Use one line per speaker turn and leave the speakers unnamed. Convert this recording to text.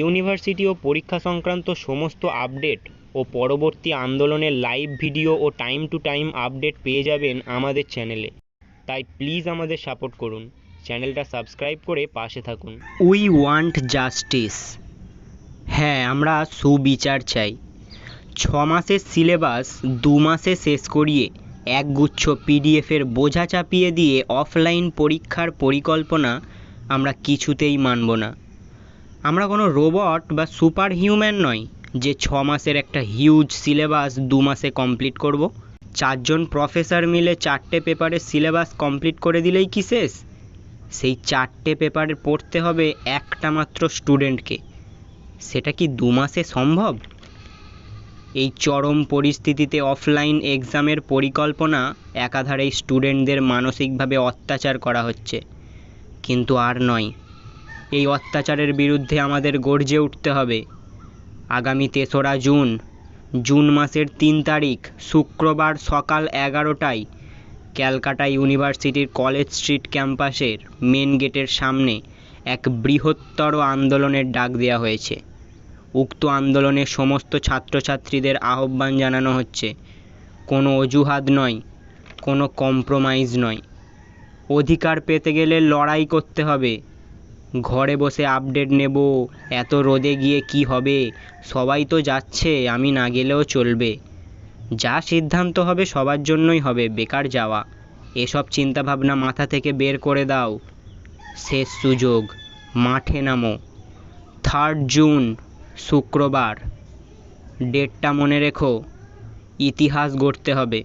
University ও পরীক্ষা সংক্রান্ত সমস্ত আপডেট ও পরবর্তী আন্দোলনের লাইভ ভিডিও ও টাইম টু টাইম আপডেট পেয়ে যাবেন আমাদের চ্যানেলে। তাই প্লিজ আমাদের সাপোর্ট করুন, চ্যানেলটা সাবস্ক্রাইব করে পাশে থাকুন। We want justice. হ্যাঁ, আমরা সুবিচার চাই। 6 মাসের সিলেবাস 2 মাসে শেষ করিয়ে একগুচ্ছ পিডিএফের বোঝা চাপিয়ে দিয়ে অফলাইন পরীক্ষার পরিকল্পনা আমরা কিছুতেই মানব না। আমরা কোনো রোবট বা সুপার হিউম্যান নই যে 6 মাসের একটা হিউজ সিলেবাস 2 মাসে কমপ্লিট করব। 4 জন প্রফেসর মিলে 4টে পেপারের সিলেবাস কমপ্লিট করে দিলেই কি শেষ? সেই 4টে পেপারে পড়তে হবে একটা মাত্র স্টুডেন্টকে। সেটা কি 2 মাসে সম্ভব? এই চরম পরিস্থিতিতে অফলাইন এক্সামের পরিকল্পনা একাধারে স্টুডেন্টদের মানসিকভাবে অত্যাচার করা হচ্ছে। কিন্তু আর নয়, এই অত্যাচারের বিরুদ্ধে আমাদের গর্জে উঠতে হবে। আগামী 3রা জুন মাসের 3 তারিখ শুক্রবার সকাল 11টায় ক্যালকাটা ইউনিভার্সিটির কলেজ স্ট্রিট ক্যাম্পাসের মেন গেটের সামনে এক বৃহত্তর আন্দোলনের ডাক দেওয়া হয়েছে। উক্ত আন্দোলনে সমস্ত ছাত্রছাত্রীদের আহ্বান জানানো হচ্ছে। কোনো অজুহাত নয়, কোনো কম্প্রোমাইজ নয়। অধিকার পেতে গেলে লড়াই করতে হবে। ঘরে বসে আপডেট নেব, এত রোদে গিয়ে কি হবে, সবাই তো যাচ্ছে, আমি না গেলেও চলবে, যা সিদ্ধান্ত হবে সবার জন্যই হবে, বেকার যাওয়া, এসব চিন্তাভাবনা মাথা থেকে বের করে দাও। শেষ সুযোগ, মাঠে নামো। 3 জুন শুক্রবার, ডেটটা মনে রেখো, ইতিহাস গড়তে হবে।